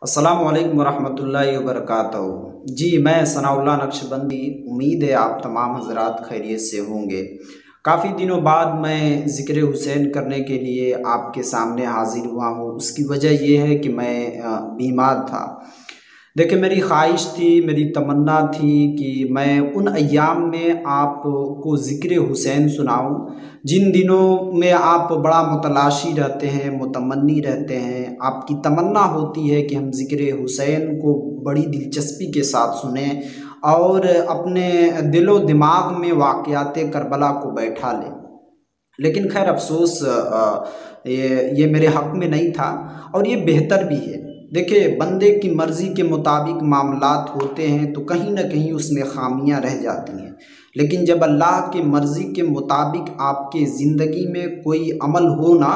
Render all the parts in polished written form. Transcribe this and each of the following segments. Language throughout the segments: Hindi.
अस्सलामु अलैकुम वरहमतुल्लाहि वबरकातुहू। जी मैं सनाउल्लाह नक्शबंदी। उम्मीद है आप तमाम हज़रात खैरियत से होंगे। काफ़ी दिनों बाद मैं ज़िक्र हुसैन करने के लिए आपके सामने हाज़िर हुआ हूँ। उसकी वजह यह है कि मैं बीमार था। देखिए, मेरी ख्वाहिश थी, मेरी तमन्ना थी कि मैं उन अय्याम में आपको ज़िक्र हुसैन सुनाऊँ जिन दिनों में आप बड़ा मुतलाशी रहते हैं, मुतमन्नी रहते हैं। आपकी तमन्ना होती है कि हम ज़िक्र हुसैन को बड़ी दिलचस्पी के साथ सुनें और अपने दिलो दिमाग में वाक़यात करबला को बैठा लें। लेकिन खैर अफ़सोस ये मेरे हक़ में नहीं था और ये बेहतर भी है। देखिए, बंदे की मर्ज़ी के मुताबिक मामलात होते हैं तो कहीं न कहीं उसमें ख़ामियाँ रह जाती हैं। लेकिन जब अल्लाह की मर्ज़ी के मुताबिक आपके ज़िंदगी में कोई अमल हो ना,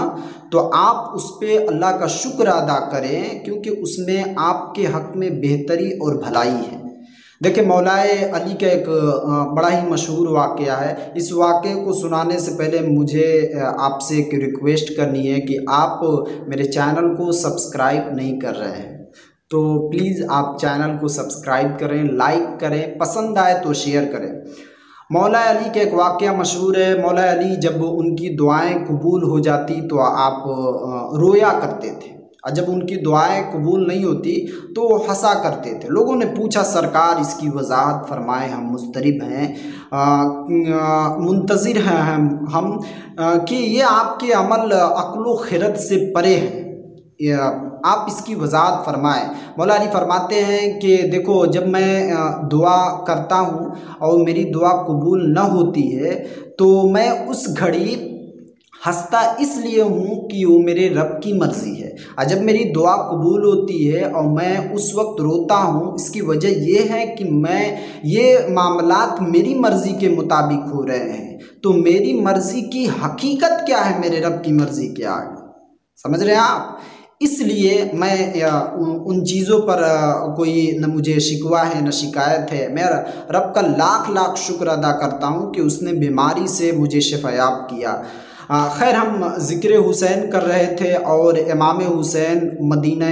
तो आप उस पे अल्लाह का शुक्र अदा करें, क्योंकि उसमें आपके हक़ में बेहतरी और भलाई है। देखिए, मौलाए अली का एक बड़ा ही मशहूर वाक़या है। इस वाक़े को सुनाने से पहले मुझे आपसे एक रिक्वेस्ट करनी है कि आप मेरे चैनल को सब्सक्राइब नहीं कर रहे हैं, तो प्लीज़ आप चैनल को सब्सक्राइब करें, लाइक करें, पसंद आए तो शेयर करें। मौला अली का एक वाक़या मशहूर है। मौला अली जब उनकी दुआएं कबूल हो जाती तो आप रोया करते थे, और जब उनकी दुआएं कबूल नहीं होती तो वो हंसा करते थे। लोगों ने पूछा, सरकार इसकी वजाहत फरमाएं, हम मुस्तरिब हैं, मुंतज़िर हैं हम कि ये आपके अमल अक्ल खिरत से परे हैं, आप इसकी वजाहत फरमाएं। मौला अली फरमाते हैं कि देखो, जब मैं दुआ करता हूँ और मेरी दुआ कबूल न होती है तो मैं उस घड़ी हंसता इसलिए हूँ कि वो मेरे रब की मर्ज़ी है, और जब मेरी दुआ कबूल होती है और मैं उस वक्त रोता हूँ, इसकी वजह ये है कि ये मामलात मेरी मर्ज़ी के मुताबिक हो रहे हैं। तो मेरी मर्ज़ी की हकीकत क्या है मेरे रब की मर्ज़ी के आगे? समझ रहे हैं आप? इसलिए मैं उन चीज़ों पर कोई न मुझे शिकवा है न शिकायत है। मैं रब का लाख लाख शुक्र अदा करता हूँ कि उसने बीमारी से मुझे शिफायाब किया। खैर, हम ज़िक्र हुसैन कर रहे थे और इमाम हुसैन मदीना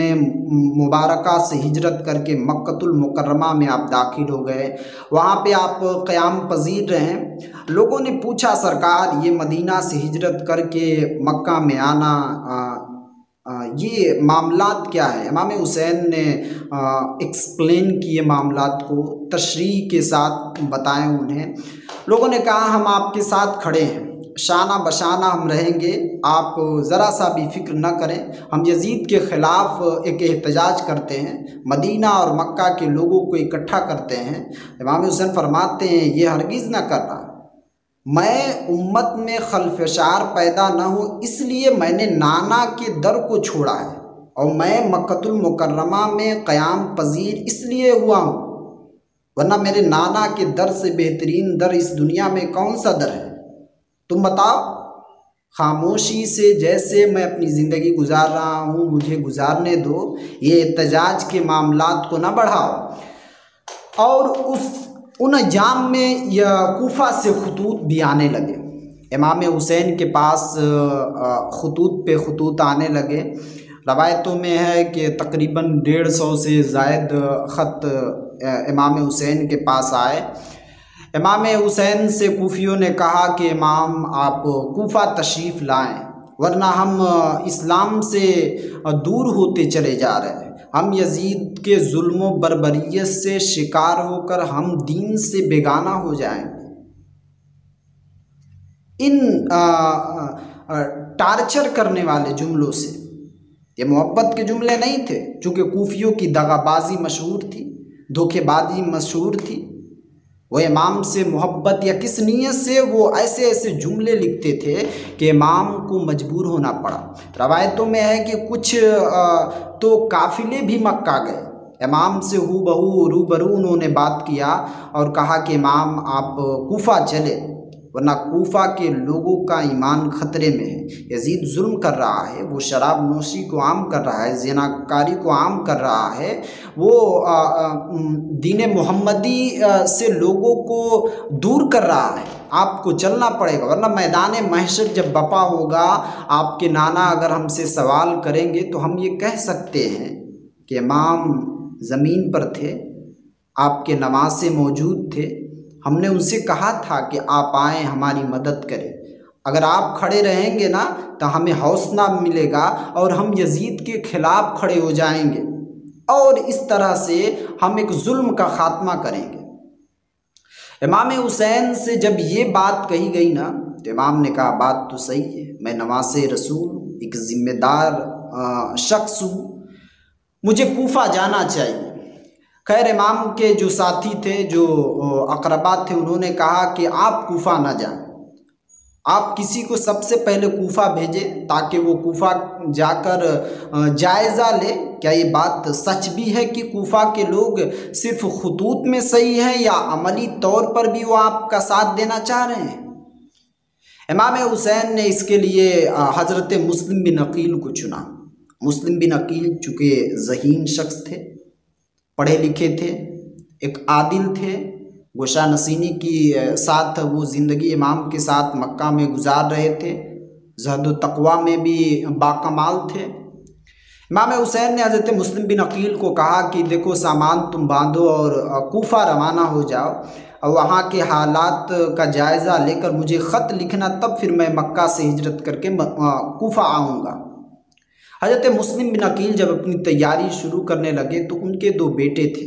मुबारका से हिजरत करके मक्कतुल मुकर्रमा में आप दाखिल हो गए। वहाँ पे आप क़याम पजीर रहे। लोगों ने पूछा, सरकार ये मदीना से हिजरत करके मक्का में आना, ये मामलात क्या है? इमाम हुसैन ने एक्सप्लेन किए मामलात को, तशरीह के साथ बताएं उन्हें। लोगों ने कहा, हम आपके साथ खड़े हैं, शाना बशाना हम रहेंगे, आप ज़रा सा भी फिक्र न करें। हम यजीद के ख़िलाफ़ एक एहतजाज करते हैं, मदीना और मक्का के लोगों को इकट्ठा करते हैं। इमाम हुसैन फरमाते हैं, ये हरगिज़ न करना। मैं उम्मत में खलफशार पैदा न हो, इसलिए मैंने नाना के दर को छोड़ा है, और मैं मक्कतुल मुकर्रमा में क़याम पजीर इसलिए हुआ हूँ, वरना मेरे नाना के दर से बेहतरीन दर इस दुनिया में कौन सा दर है? तुम बताओ। खामोशी से जैसे मैं अपनी ज़िंदगी गुजार रहा हूँ, मुझे गुजारने दो, ये एहतजाज के मामलात को ना बढ़ाओ। और उन अय्याम में यह कूफा से खतूत भी आने लगे। इमाम हुसैन के पास खतूत पे खतूत आने लगे। रवायतों में है कि तकरीबन 150 से ज़ायद ख़त इमाम हुसैन के पास आए। इमाम हुसैन से कूफियों ने कहा कि इमाम, आप कूफा तशरीफ़ लाएं, वरना हम इस्लाम से दूर होते चले जा रहे हैं। हम यजीद के जुल्म बर्बरियत से शिकार होकर हम दीन से बेगाना हो जाएंगे। इन टार्चर करने वाले जुमलों से, ये मोहब्बत के जुमले नहीं थे, चूँकि कूफियों की दगाबाजी मशहूर थी, धोखेबाजी मशहूर थी। वो इमाम से मोहब्बत या किस नीयत से वो ऐसे ऐसे जुमले लिखते थे कि इमाम को मजबूर होना पड़ा। रवायतों में है कि कुछ तो काफ़िले भी मक्का गए। इमाम से हूबहू रूबरू उन्होंने बात किया और कहा कि इमाम, आप कूफा चले, वरना कूफा के लोगों का ईमान ख़तरे में है। यजीद जुल्म कर रहा है, वो शराब नोशी को आम कर रहा है, ज़िनाकारी को आम कर रहा है, वो दीन मोहम्मदी से लोगों को दूर कर रहा है। आपको चलना पड़ेगा, वरना मैदान महशर जब बपा होगा, आपके नाना अगर हमसे सवाल करेंगे तो हम ये कह सकते हैं कि इमाम ज़मीन पर थे, आपके नवासे मौजूद थे। हमने उनसे कहा था कि आप आएँ, हमारी मदद करें। अगर आप खड़े रहेंगे ना तो हमें हौसला मिलेगा और हम यजीद के खिलाफ खड़े हो जाएंगे और इस तरह से हम एक जुल्म का खात्मा करेंगे। इमाम हुसैन से जब ये बात कही गई ना तो इमाम ने कहा बात तो सही है, मैं नवासे रसूल एक ज़िम्मेदार शख्स हूँ, मुझे कूफा जाना चाहिए। खैर इमाम के जो साथी थे, जो अकरबा थे, उन्होंने कहा कि आप कूफा ना जाएं, आप किसी को सबसे पहले कूफा भेजें ताकि वो कूफा जाकर जायज़ा ले क्या ये बात सच भी है कि कूफा के लोग सिर्फ खुतूत में सही हैं या अमली तौर पर भी वो आपका साथ देना चाह रहे हैं। इमाम हुसैन ने इसके लिए हज़रत मुस्लिम बिन अकील को चुना। मुस्लिम बिन अकील चूँकि ज़हीन शख्स थे, पढ़े लिखे थे, एक आदिल थे, गोशा नसीनी की साथ वो ज़िंदगी इमाम के साथ मक्का में गुजार रहे थे, ज़हद व तक़वा में भी बाकमाल थे। इमाम हुसैन ने हज़रत मुस्लिम बिन अकील को कहा कि देखो सामान तुम बांधो और कूफा रवाना हो जाओ और वहाँ के हालात का जायज़ा लेकर मुझे ख़त लिखना, तब फिर मैं मक्का से हिजरत करके कूफा आऊँगा। हज़रत मुस्लिम बिन अकील जब अपनी तैयारी शुरू करने लगे तो उनके दो बेटे थे,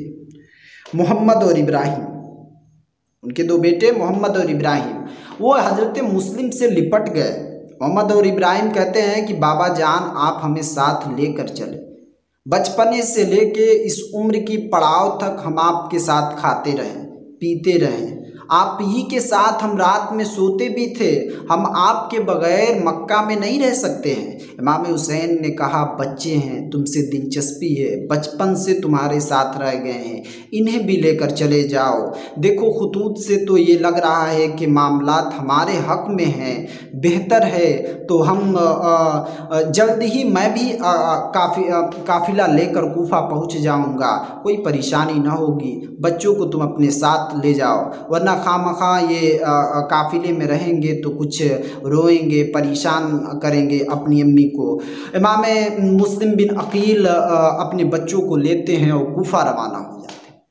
मोहम्मद और इब्राहिम। उनके दो बेटे मोहम्मद और इब्राहिम वो हज़रत मुस्लिम से लिपट गए। मोहम्मद और इब्राहिम कहते हैं कि बाबा जान आप हमें साथ लेकर चले, बचपने से लेके इस उम्र की पड़ाव तक हम आपके साथ खाते रहें, पीते रहें, आप ही के साथ हम रात में सोते भी थे, हम आपके बग़ैर मक्का में नहीं रह सकते हैं। इमाम हुसैन ने कहा बच्चे हैं, तुमसे दिलचस्पी है, बचपन से तुम्हारे साथ रह गए हैं, इन्हें भी लेकर चले जाओ। देखो खुतूत से तो ये लग रहा है कि मामलात हमारे हक़ में हैं, बेहतर है तो हम जल्द ही मैं भी काफ़िला लेकर कूफा पहुँच जाऊँगा, कोई परेशानी ना होगी, बच्चों को तुम अपने साथ ले जाओ, वरना खामखा ये काफ़िले में रहेंगे तो कुछ रोएंगे, परेशान करेंगे अपनी अम्मी को। इमाम मुस्लिम बिन अकील अपने बच्चों को लेते हैं और कूफा रवाना हो जाते हैं।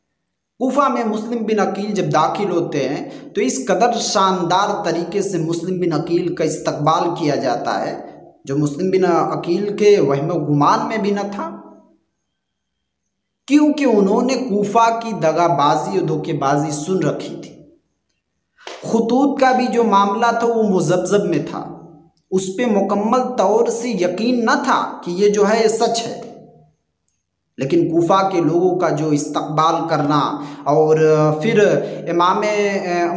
कूफा में मुस्लिम बिन अकील जब दाखिल होते हैं तो इस कदर शानदार तरीके से मुस्लिम बिन अकील का इस्तकबाल किया जाता है जो मुस्लिम बिन अकील के वहम गुमान में भी न था, क्योंकि उन्होंने कूफा की दगाबाजी और धोखेबाजी सुन रखी थी। खुतूत का भी जो मामला था वो मुज़ब्ज़ब में था, उस पर मुकम्मल तौर से यकीन न था कि ये जो है सच है, लेकिन कूफा के लोगों का जो इस्तकबाल करना और फिर इमाम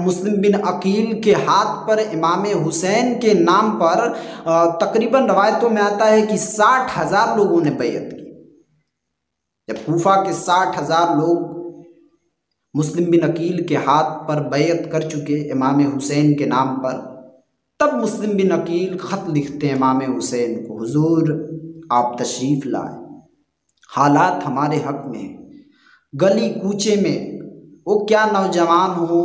मुस्लिम बिन अकील के हाथ पर इमाम हुसैन के नाम पर तकरीबन रवायतों में आता है कि 60,000 लोगों ने बैयत की। जब कूफा के 60,000 लोग मुस्लिम बिन अकील के हाथ पर बैयत कर चुके इमाम हुसैन के नाम पर, तब मुस्लिम बिन अकील ख़त लिखते हैं इमाम हुसैन को, हुजूर आप तशरीफ़ लाए, हालात हमारे हक़ में हैं। गली कूचे में वो क्या नौजवान हो,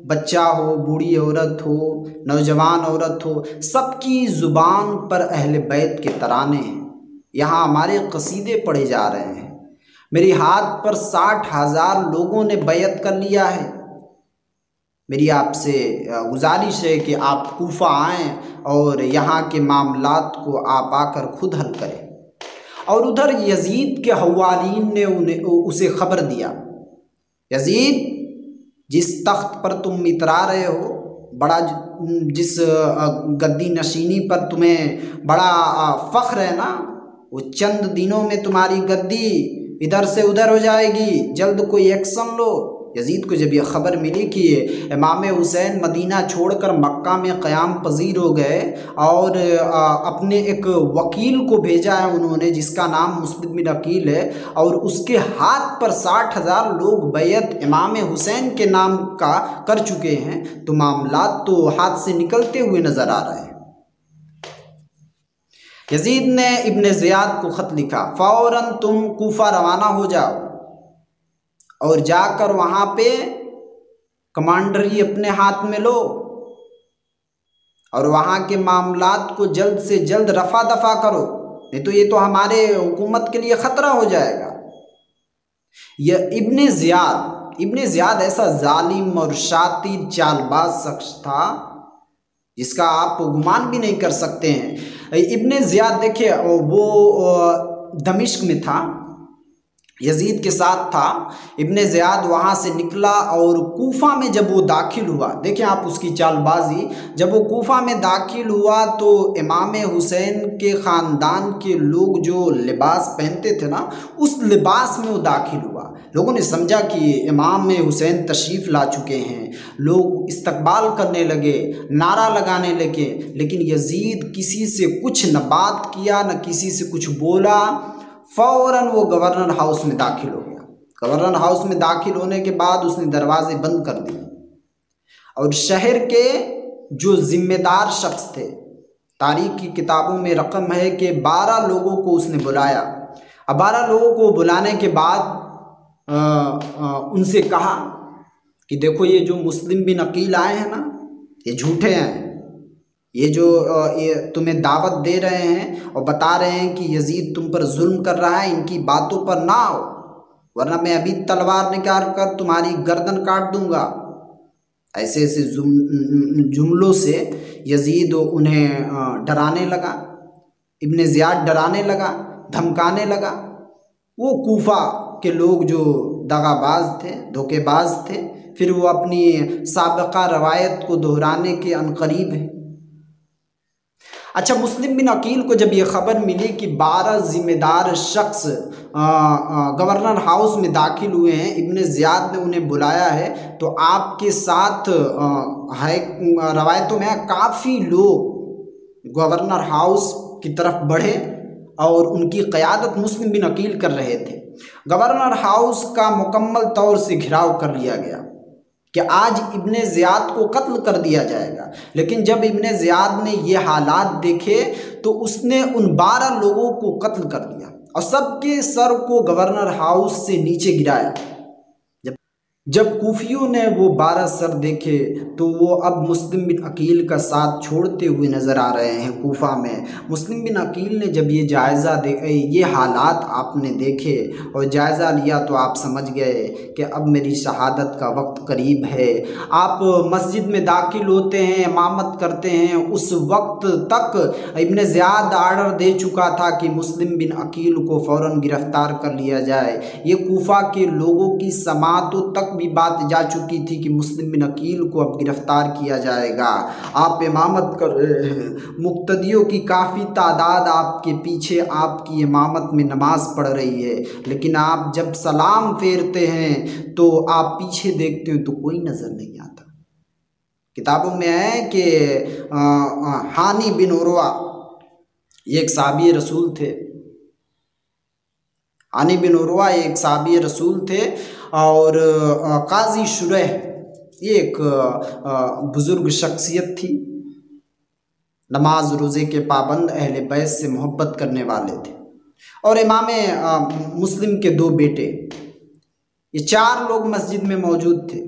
बच्चा हो, बूढ़ी औरत हो, नौजवान औरत हो, सबकी ज़ुबान पर अहले बैत के तराने हैं। यहाँ हमारे कसीदे पढ़े जा रहे हैं। मेरे हाथ पर 60,000 लोगों ने बैयत कर लिया है। मेरी आपसे गुजारिश है कि आप कूफा आएँ और यहाँ के मामलात को आप आकर खुद हल करें। और उधर यजीद के हवारीन ने उसे ख़बर दिया, यजीद जिस तख्त पर तुम इतरा रहे हो, बड़ा जिस गद्दी नशीनी पर तुम्हें बड़ा फ़ख्र है ना, वो चंद दिनों में तुम्हारी गद्दी इधर से उधर हो जाएगी, जल्द कोई एक्शन लो। यजीद को जब यह ख़बर मिली कि इमाम हुसैन मदीना छोड़कर मक्का में क़याम पजीर हो गए और अपने एक वकील को भेजा है उन्होंने जिसका नाम मुस्लिम बिन अकील है, और उसके हाथ पर 60,000 लोग बैयत इमाम हुसैन के नाम का कर चुके हैं, तो मामलात तो हाथ से निकलते हुए नज़र आ रहे हैं। यजीद ने इब्न ज़ियाद को ख़त लिखा, फ़ौरन तुम कूफा रवाना हो जाओ और जाकर वहाँ पे कमांडरी अपने हाथ में लो और वहाँ के मामलात को जल्द से जल्द रफ़ा दफ़ा करो, नहीं तो ये तो हमारे हुकूमत के लिए ख़तरा हो जाएगा। यह इब्ने ज़ियाद ऐसा जालिम और शातिर चालबाज शख्स था जिसका आप गुमान भी नहीं कर सकते हैं। इब्ने ज़ियाद देखिए वो दमिश्क में था, यजीद के साथ था। इब्ने ज़ियाद वहाँ से निकला और कूफा में जब वो दाखिल हुआ, देखें आप उसकी चालबाजी, जब वो कूफा में दाखिल हुआ तो इमाम हुसैन के ख़ानदान के लोग जो लिबास पहनते थे ना, उस लिबास में वो दाखिल हुआ। लोगों ने समझा कि इमाम हुसैन तशरीफ़ ला चुके हैं, लोग इस्तकबाल करने लगे, नारा लगाने लगे, लेकिन यजीद किसी से कुछ न बात किया न किसी से कुछ बोला। फ़ौरन वो गवर्नर हाउस में दाखिल हो गया। गवर्नर हाउस में दाखिल होने के बाद उसने दरवाजे बंद कर दिए और शहर के जो जिम्मेदार शख्स थे, तारीख की किताबों में रकम है कि 12 लोगों को उसने बुलाया। अब 12 लोगों को बुलाने के बाद उनसे कहा कि देखो ये जो मुस्लिम बिन अकील आए हैं ना, ये झूठे हैं। ये जो ये तुम्हें दावत दे रहे हैं और बता रहे हैं कि यजीद तुम पर जुल्म कर रहा है, इनकी बातों पर ना आओ, वरना मैं अभी तलवार निकाल कर तुम्हारी गर्दन काट दूंगा। ऐसे ऐसे जुमलों से यजीद उन्हें डराने लगा, इब्ने ज़ियाद डराने लगा, धमकाने लगा। वो कूफा के लोग जो दगाबाज थे, धोखेबाज थे, फिर वो अपनी साबिक़ा रवायत को दोहराने के अनकरीब है। अच्छा, मुस्लिम बिन अकील को जब ये ख़बर मिली कि 12 ज़िम्मेदार शख्स गवर्नर हाउस में दाखिल हुए हैं, इब्ने ज़ियाद ने उन्हें बुलाया है, तो आपके साथ है रवायतों में काफ़ी लोग गवर्नर हाउस की तरफ बढ़े और उनकी क़यादत मुस्लिम बिन अकील कर रहे थे। गवर्नर हाउस का मुकम्मल तौर से घिराव कर लिया गया कि आज इब्ने ज़ियाद को कत्ल कर दिया जाएगा। लेकिन जब इब्ने ज़ियाद ने ये हालात देखे तो उसने उन 12 लोगों को कत्ल कर दिया और सबके सर को गवर्नर हाउस से नीचे गिराया। जब कूफियों ने वो 12 सर देखे तो वो अब मुस्लिम बिन अकील का साथ छोड़ते हुए नज़र आ रहे हैं कूफा में। मुस्लिम बिन अकील ने जब ये जायज़ा ये हालात आपने देखे और जायज़ा लिया तो आप समझ गए कि अब मेरी शहादत का वक्त करीब है। आप मस्जिद में दाखिल होते हैं, इमामत करते हैं, उस वक्त तक इब्ने ज़ियाद आर्डर दे चुका था कि मुस्लिम बिन अकील को फ़ौरन गिरफ़्तार कर लिया जाए। ये कूफा के लोगों की समातों तक भी बात जा चुकी थी कि मुस्लिम बिन अकील को अब गिरफ्तार किया जाएगा। आप इमामत कर रहे हैं, मुक्तदियों की काफ़ी तादाद आपके पीछे आपकी इमामत में नमाज पढ़ रही है, लेकिन आप जब सलाम फेरते हैं तो आप पीछे देखते हो तो कोई नज़र नहीं आता। किताबों में है कि हानी बिन उरवा ये एक साहबी रसूल थे। हानी बिन उरवा एक साहबी रसूल थे और काजी शुरैह ये एक बुज़ुर्ग शख्सियत थी, नमाज रोज़े के पाबंद, अहले बैत से मोहब्बत करने वाले थे। और इमाम मुस्लिम के 2 बेटे, ये 4 लोग मस्जिद में मौजूद थे।